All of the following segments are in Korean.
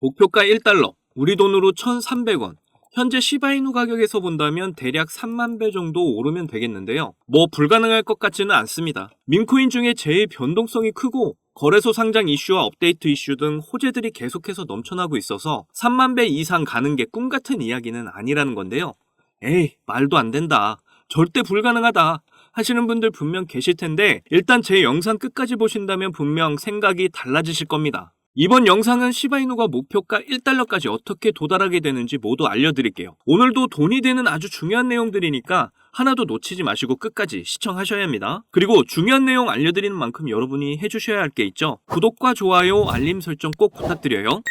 목표가 1달러, 우리 돈으로 1,300원. 현재 시바이누 가격에서 본다면 대략 3만 배 정도 오르면 되겠는데요. 뭐 불가능할 것 같지는 않습니다. 밈코인 중에 제일 변동성이 크고 거래소 상장 이슈와 업데이트 이슈 등 호재들이 계속해서 넘쳐나고 있어서 3만 배 이상 가는 게 꿈같은 이야기는 아니라는 건데요. 에이, 말도 안 된다. 절대 불가능하다. 하시는 분들 분명 계실 텐데 일단 제 영상 끝까지 보신다면 분명 생각이 달라지실 겁니다. 이번 영상은 시바이누가 목표가 1달러까지 어떻게 도달하게 되는지 모두 알려드릴게요. 오늘도 돈이 되는 아주 중요한 내용들이니까 하나도 놓치지 마시고 끝까지 시청하셔야 합니다. 그리고 중요한 내용 알려드리는 만큼 여러분이 해주셔야 할 게 있죠. 구독과 좋아요, 알림 설정 꼭 부탁드려요.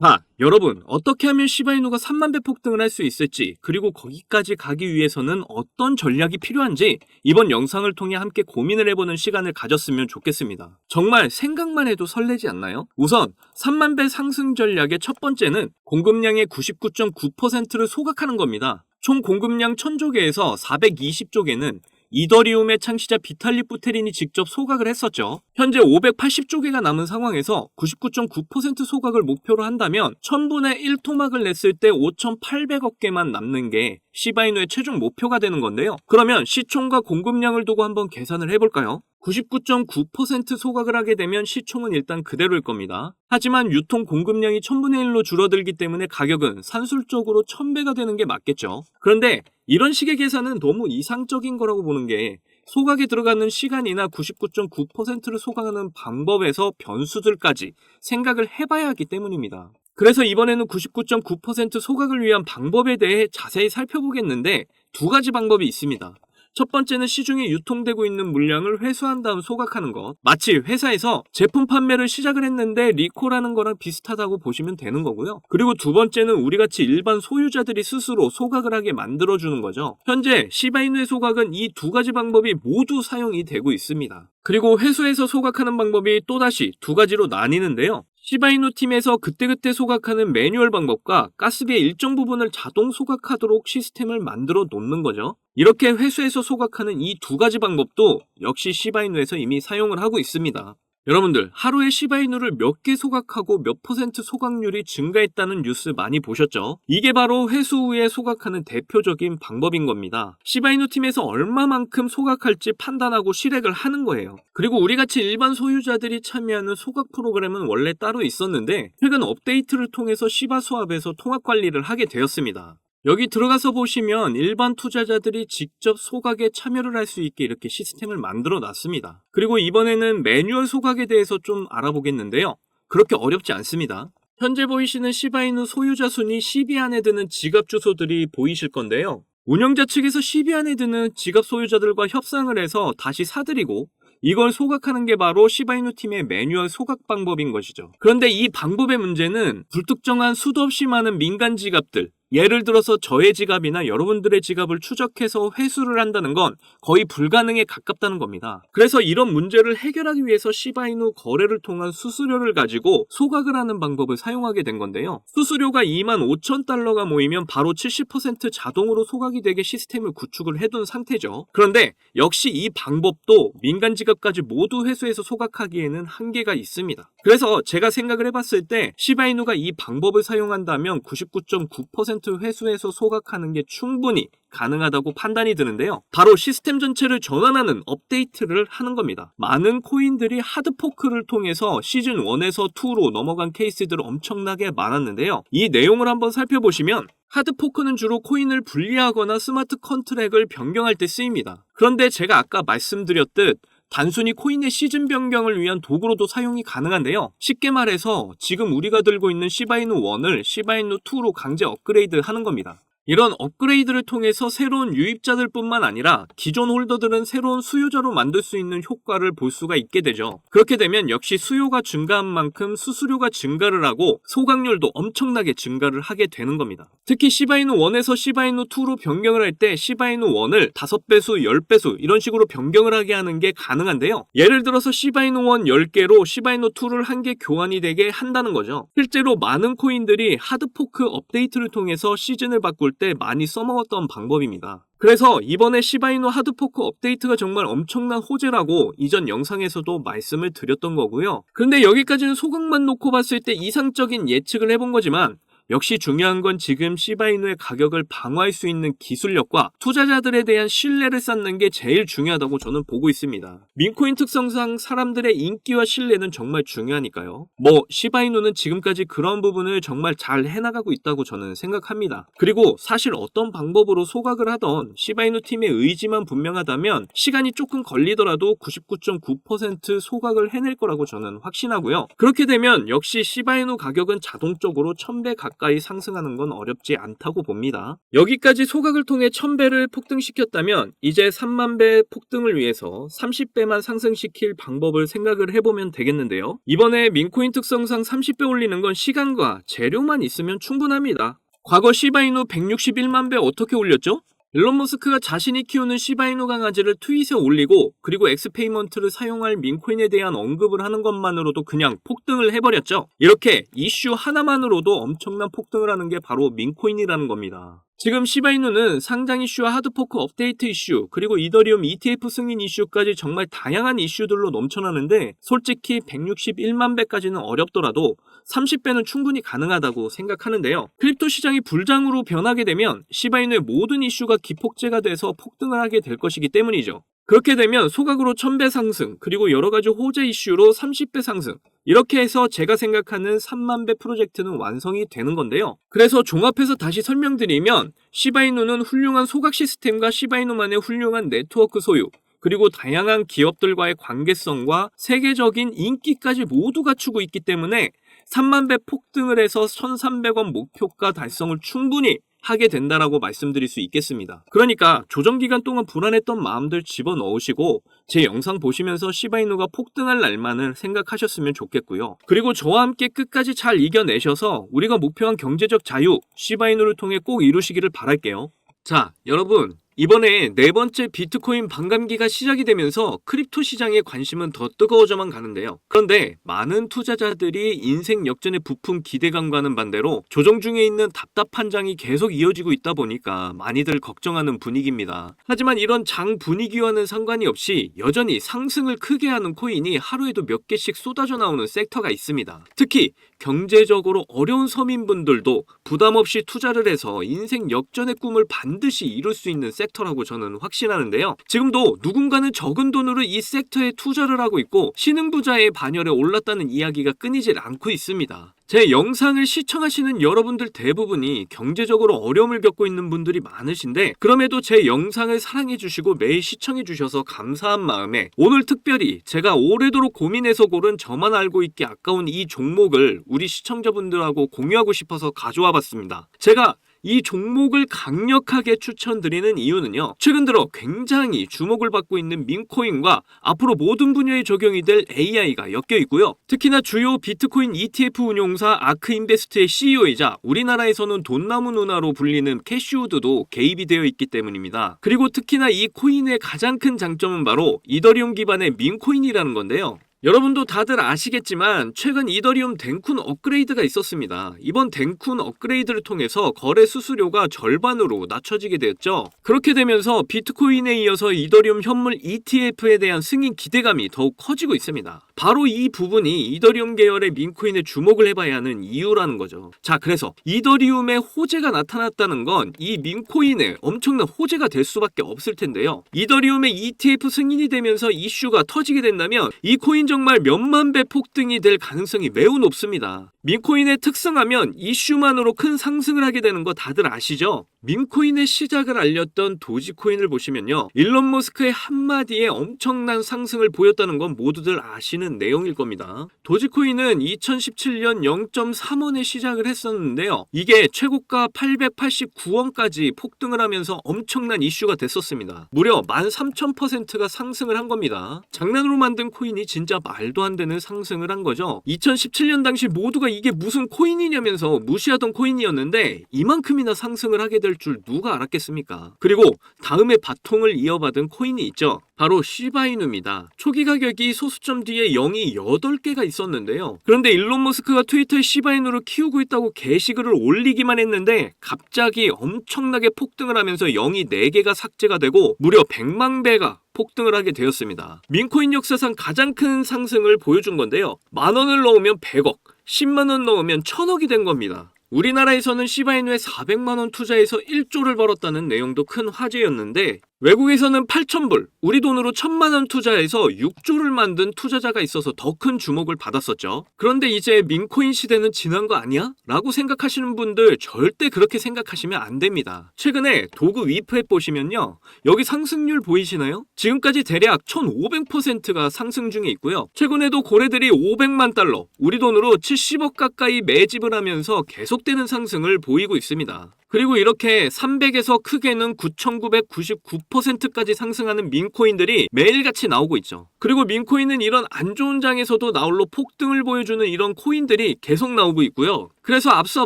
자, 여러분, 어떻게 하면 시바이누가 3만 배 폭등을 할 수 있을지, 그리고 거기까지 가기 위해서는 어떤 전략이 필요한지 이번 영상을 통해 함께 고민을 해보는 시간을 가졌으면 좋겠습니다. 정말 생각만 해도 설레지 않나요? 우선 3만 배 상승 전략의 첫 번째는 공급량의 99.9%를 소각하는 겁니다. 총 공급량 1000조 개에서 420조 개는 이더리움의 창시자 비탈리 부테린이 직접 소각을 했었죠. 현재 580조 개가 남은 상황에서 99.9% 소각을 목표로 한다면 1000분의 1 토막을 냈을 때 5,800억 개만 남는 게 시바이누의 최종 목표가 되는 건데요. 그러면 시총과 공급량을 두고 한번 계산을 해볼까요? 99.9% 소각을 하게 되면 시총은 일단 그대로일 겁니다. 하지만 유통 공급량이 1000분의 1로 줄어들기 때문에 가격은 산술적으로 1000배가 되는 게 맞겠죠. 그런데 이런 식의 계산은 너무 이상적인 거라고 보는 게 소각에 들어가는 시간이나 99.9%를 소각하는 방법에서 변수들까지 생각을 해봐야 하기 때문입니다. 그래서 이번에는 99.9% 소각을 위한 방법에 대해 자세히 살펴보겠는데 두 가지 방법이 있습니다. 첫 번째는 시중에 유통되고 있는 물량을 회수한 다음 소각하는 것. 마치 회사에서 제품 판매를 시작을 했는데 리콜하는 거랑 비슷하다고 보시면 되는 거고요. 그리고 두 번째는 우리같이 일반 소유자들이 스스로 소각을 하게 만들어주는 거죠. 현재 시바이누의 소각은 이 두 가지 방법이 모두 사용이 되고 있습니다. 그리고 회수해서 소각하는 방법이 또다시 두 가지로 나뉘는데요. 시바이누 팀에서 그때그때 소각하는 매뉴얼 방법과 가스비의 일정 부분을 자동 소각하도록 시스템을 만들어 놓는 거죠. 이렇게 회수해서 소각하는 이 두 가지 방법도 역시 시바이누에서 이미 사용을 하고 있습니다. 여러분들, 하루에 시바이누를 몇 개 소각하고 몇 % 소각률이 증가했다는 뉴스 많이 보셨죠? 이게 바로 회수 후에 소각하는 대표적인 방법인 겁니다. 시바이누 팀에서 얼마만큼 소각할지 판단하고 실행을 하는 거예요. 그리고 우리같이 일반 소유자들이 참여하는 소각 프로그램은 원래 따로 있었는데 최근 업데이트를 통해서 시바수합에서 통합 관리를 하게 되었습니다. 여기 들어가서 보시면 일반 투자자들이 직접 소각에 참여를 할 수 있게 이렇게 시스템을 만들어 놨습니다. 그리고 이번에는 매뉴얼 소각에 대해서 좀 알아보겠는데요. 그렇게 어렵지 않습니다. 현재 보이시는 시바이누 소유자 순위 10위 안에 드는 지갑 주소들이 보이실 건데요. 운영자 측에서 10위 안에 드는 지갑 소유자들과 협상을 해서 다시 사들이고 이걸 소각하는 게 바로 시바이누 팀의 매뉴얼 소각 방법인 것이죠. 그런데 이 방법의 문제는 불특정한 수도 없이 많은 민간 지갑들, 예를 들어서 저의 지갑이나 여러분들의 지갑을 추적해서 회수를 한다는 건 거의 불가능에 가깝다는 겁니다. 그래서 이런 문제를 해결하기 위해서 시바이누 거래를 통한 수수료를 가지고 소각을 하는 방법을 사용하게 된 건데요. 수수료가 25,000달러가 모이면 바로 70% 자동으로 소각이 되게 시스템을 구축을 해둔 상태죠. 그런데 역시 이 방법도 민간 지갑까지 모두 회수해서 소각하기에는 한계가 있습니다. 그래서 제가 생각을 해봤을 때 시바이누가 이 방법을 사용한다면 99.9% 회수해서 소각하는 게 충분히 가능하다고 판단이 드는데요. 바로 시스템 전체를 전환하는 업데이트를 하는 겁니다. 많은 코인들이 하드포크를 통해서 시즌 1에서 2로 넘어간 케이스들 엄청나게 많았는데요. 이 내용을 한번 살펴보시면 하드포크는 주로 코인을 분리하거나 스마트 컨트랙을 변경할 때 쓰입니다. 그런데 제가 아까 말씀드렸듯 단순히 코인의 시즌 변경을 위한 도구로도 사용이 가능한데요. 쉽게 말해서 지금 우리가 들고 있는 시바이누 1을 시바이누 2로 강제 업그레이드 하는 겁니다. 이런 업그레이드를 통해서 새로운 유입자들 뿐만 아니라 기존 홀더들은 새로운 수요자로 만들 수 있는 효과를 볼 수가 있게 되죠. 그렇게 되면 역시 수요가 증가한 만큼 수수료가 증가를 하고 소각률도 엄청나게 증가를 하게 되는 겁니다. 특히 시바이누 1에서 시바이누 2로 변경을 할 때 시바이누 1을 5배수, 10배수 이런 식으로 변경을 하게 하는 게 가능한데요. 예를 들어서 시바이누 1 10개로 시바이누 2를 1개 교환이 되게 한다는 거죠. 실제로 많은 코인들이 하드포크 업데이트를 통해서 시즌을 바꿀 때 많이 써먹었던 방법입니다. 그래서 이번에 시바이누 하드포크 업데이트가 정말 엄청난 호재라고 이전 영상에서도 말씀을 드렸던 거고요. 그런데 여기까지는 소각만 놓고 봤을 때 이상적인 예측을 해본 거지만 역시 중요한 건 지금 시바이누의 가격을 방어할 수 있는 기술력과 투자자들에 대한 신뢰를 쌓는 게 제일 중요하다고 저는 보고 있습니다. 민코인 특성상 사람들의 인기와 신뢰는 정말 중요하니까요. 시바이누는 지금까지 그런 부분을 정말 잘 해나가고 있다고 저는 생각합니다. 그리고 사실 어떤 방법으로 소각을 하던 시바이누 팀의 의지만 분명하다면 시간이 조금 걸리더라도 99.9% 소각을 해낼 거라고 저는 확신하고요. 그렇게 되면 역시 시바이누 가격은 자동적으로 1000배 가까이 상승하는 건 어렵지 않다고 봅니다. 여기까지 소각을 통해 1000배를 폭등시켰다면 이제 30,000배 폭등을 위해서 30배만 상승시킬 방법을 생각을 해보면 되겠는데요. 이번에 민코인 특성상 30배 올리는 건 시간과 재료만 있으면 충분합니다. 과거 시바이누 161만 배 어떻게 올렸죠? 일론 머스크가 자신이 키우는 시바이누 강아지를 트윗에 올리고 그리고 엑스페이먼트를 사용할 민코인에 대한 언급을 하는 것만으로도 그냥 폭등을 해버렸죠. 이렇게 이슈 하나만으로도 엄청난 폭등을 하는 게 바로 민코인이라는 겁니다. 지금 시바이누는 상장 이슈와 하드포크 업데이트 이슈 그리고 이더리움 ETF 승인 이슈까지 정말 다양한 이슈들로 넘쳐나는데 솔직히 161만 배까지는 어렵더라도 30배는 충분히 가능하다고 생각하는데요. 크립토 시장이 불장으로 변하게 되면 시바이누의 모든 이슈가 기폭제가 돼서 폭등을 하게 될 것이기 때문이죠. 그렇게 되면 소각으로 1000배 상승 그리고 여러가지 호재 이슈로 30배 상승 이렇게 해서 제가 생각하는 30,000배 프로젝트는 완성이 되는 건데요. 그래서 종합해서 다시 설명드리면 시바이누는 훌륭한 소각 시스템과 시바이누만의 훌륭한 네트워크 소유 그리고 다양한 기업들과의 관계성과 세계적인 인기까지 모두 갖추고 있기 때문에 30,000배 폭등을 해서 1,300원 목표가 달성을 충분히 하게 된다라고 말씀드릴 수 있겠습니다. 그러니까 조정기간 동안 불안했던 마음들 집어넣으시고 제 영상 보시면서 시바이누가 폭등할 날만을 생각하셨으면 좋겠고요. 그리고 저와 함께 끝까지 잘 이겨내셔서 우리가 목표한 경제적 자유, 시바이누를 통해 꼭 이루시기를 바랄게요. 자, 여러분. 이번에 네 번째 비트코인 반감기가 시작이 되면서 크립토 시장의 관심은 더 뜨거워져만 가는데요. 그런데 많은 투자자들이 인생 역전의 부품 기대감과는 반대로 조정 중에 있는 답답한 장이 계속 이어지고 있다 보니까 많이들 걱정하는 분위기입니다. 하지만 이런 장 분위기와는 상관이 없이 여전히 상승을 크게 하는 코인이 하루에도 몇 개씩 쏟아져 나오는 섹터가 있습니다. 특히 경제적으로 어려운 서민분들도 부담 없이 투자를 해서 인생 역전의 꿈을 반드시 이룰 수 있는 섹터라고 저는 확신하는데요. 지금도 누군가는 적은 돈으로 이 섹터에 투자를 하고 있고 신흥부자의 반열에 올랐다는 이야기가 끊이질 않고 있습니다. 제 영상을 시청하시는 여러분들 대부분이 경제적으로 어려움을 겪고 있는 분들이 많으신데 그럼에도 제 영상을 사랑해주시고 매일 시청해주셔서 감사한 마음에 오늘 특별히 제가 오래도록 고민해서 고른 저만 알고 있기 아까운 이 종목을 우리 시청자분들하고 공유하고 싶어서 가져와 봤습니다. 제가 이 종목을 강력하게 추천드리는 이유는요. 최근 들어 굉장히 주목을 받고 있는 민코인과 앞으로 모든 분야에 적용이 될 AI가 엮여 있고요. 특히나 주요 비트코인 ETF 운용사 아크인베스트의 CEO이자 우리나라에서는 돈나무 누나로 불리는 캐시우드도 개입이 되어 있기 때문입니다. 그리고 특히나 이 코인의 가장 큰 장점은 바로 이더리움 기반의 민코인이라는 건데요. 여러분도 다들 아시겠지만 최근 이더리움 덴쿤 업그레이드가 있었습니다. 이번 덴쿤 업그레이드를 통해서 거래 수수료가 절반으로 낮춰지게 되었죠. 그렇게 되면서 비트코인에 이어서 이더리움 현물 ETF에 대한 승인 기대감이 더욱 커지고 있습니다. 바로 이 부분이 이더리움 계열의 민코인에 주목을 해봐야 하는 이유라는 거죠. 자, 그래서 이더리움의 호재가 나타났다는 건 이 민코인에 엄청난 호재가 될 수밖에 없을 텐데요. 이더리움의 ETF 승인이 되면서 이슈가 터지게 된다면 이 코인 정말 몇만 배 폭등이 될 가능성이 매우 높습니다. 민코인의 특성하면 이슈만으로 큰 상승을 하게 되는 거 다들 아시죠? 민코인의 시작을 알렸던 도지코인을 보시면요. 일론 머스크의 한마디에 엄청난 상승을 보였다는 건 모두들 아시는 내용일 겁니다. 도지코인은 2017년 0.3원에 시작을 했었는데요. 이게 최고가 889원까지 폭등을 하면서 엄청난 이슈가 됐었습니다. 무려 13,000%가 상승을 한 겁니다. 장난으로 만든 코인이 진짜 말도 안 되는 상승을 한 거죠. 2017년 당시 모두가 이게 무슨 코인이냐면서 무시하던 코인이었는데 이만큼이나 상승을 하게 될 줄 누가 알았겠습니까? 그리고 다음에 바통을 이어받은 코인이 있죠. 바로 시바이누입니다. 초기 가격이 소수점 뒤에 0이 8개가 있었는데요. 그런데 일론 머스크가 트위터에 시바이누를 키우고 있다고 게시글을 올리기만 했는데 갑자기 엄청나게 폭등을 하면서 0이 4개가 삭제가 되고 무려 100만 배가 폭등을 하게 되었습니다. 민코인 역사상 가장 큰 상승을 보여준 건데요. 10,000원을 넣으면 100억, 10만원 넣으면 1000억이 된 겁니다. 우리나라에서는 시바이누에 400만원 투자해서 1조를 벌었다는 내용도 큰 화제였는데 외국에서는 8,000불, 우리 돈으로 1,000만원 투자해서 6조를 만든 투자자가 있어서 더 큰 주목을 받았었죠. 그런데 이제 민코인 시대는 지난 거 아니야? 라고 생각하시는 분들 절대 그렇게 생각하시면 안 됩니다. 최근에 도구 위프앱 보시면요. 여기 상승률 보이시나요? 지금까지 대략 1,500%가 상승 중에 있고요. 최근에도 고래들이 500만 달러, 우리 돈으로 70억 가까이 매집을 하면서 계속되는 상승을 보이고 있습니다. 그리고 이렇게 300에서 크게는 9,999%까지 상승하는 민코인들이 매일같이 나오고 있죠. 그리고 민코인은 이런 안 좋은 장에서도 나홀로 폭등을 보여주는 이런 코인들이 계속 나오고 있고요. 그래서 앞서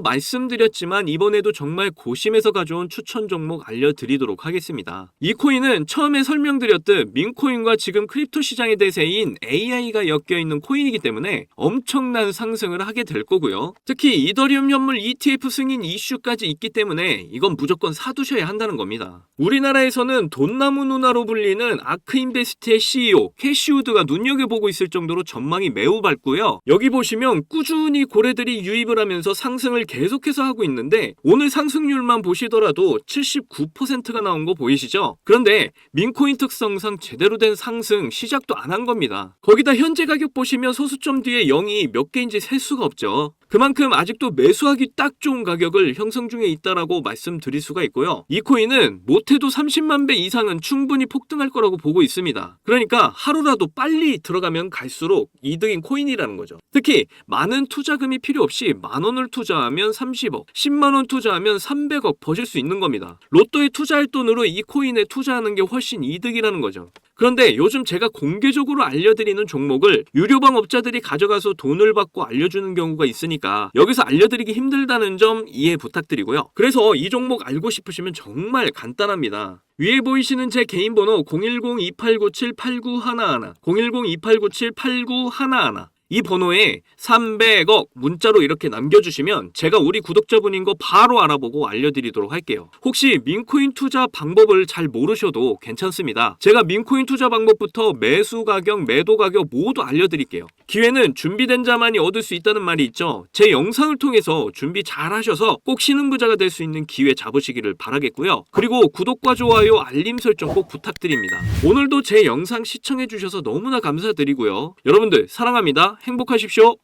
말씀드렸지만 이번에도 정말 고심해서 가져온 추천 종목 알려드리도록 하겠습니다. 이 코인은 처음에 설명드렸듯 민코인과 지금 크립토 시장의 대세인 AI가 엮여있는 코인이기 때문에 엄청난 상승을 하게 될 거고요. 특히 이더리움 현물 ETF 승인 이슈까지 있기 때문에 이건 무조건 사두셔야 한다는 겁니다. 우리나라에서는 돈나무 누나로 불리는 아크인베스트의 CEO 캐시우드가 눈여겨보고 있을 정도로 전망이 매우 밝고요. 여기 보시면 꾸준히 고래들이 유입을 하면서 상승을 계속해서 하고 있는데 오늘 상승률만 보시더라도 79%가 나온 거 보이시죠? 그런데 민코인 특성상 제대로 된 상승 시작도 안 한 겁니다. 거기다 현재 가격 보시면 소수점 뒤에 0이 몇 개인지 셀 수가 없죠. 그만큼 아직도 매수하기 딱 좋은 가격을 형성 중에 있다라고 말씀드릴 수가 있고요. 이 코인은 못해도 30만 배 이상은 충분히 폭등할 거라고 보고 있습니다. 그러니까 하루라도 빨리 들어가면 갈수록 이득인 코인이라는 거죠. 특히 많은 투자금이 필요 없이 10,000원을 투자하면 30억, 10만원 투자하면 300억 버실 수 있는 겁니다. 로또에 투자할 돈으로 이 코인에 투자하는 게 훨씬 이득이라는 거죠. 그런데 요즘 제가 공개적으로 알려드리는 종목을 유료방 업자들이 가져가서 돈을 받고 알려주는 경우가 있으니까 여기서 알려드리기 힘들다는 점 이해 부탁드리고요. 그래서 이 종목 알고 싶으시면 정말 간단합니다. 위에 보이시는 제 개인 번호 010-2897-8911, 010-2897-8911 이 번호에 300억 문자로 이렇게 남겨주시면 제가 우리 구독자분인 거 바로 알아보고 알려드리도록 할게요. 혹시 민코인 투자 방법을 잘 모르셔도 괜찮습니다. 제가 민코인 투자 방법부터 매수 가격, 매도 가격 모두 알려드릴게요. 기회는 준비된 자만이 얻을 수 있다는 말이 있죠. 제 영상을 통해서 준비 잘 하셔서 꼭 신흥부자가 될 수 있는 기회 잡으시기를 바라겠고요. 그리고 구독과 좋아요, 알림 설정 꼭 부탁드립니다. 오늘도 제 영상 시청해주셔서 너무나 감사드리고요. 여러분들 사랑합니다. 행복하십시오.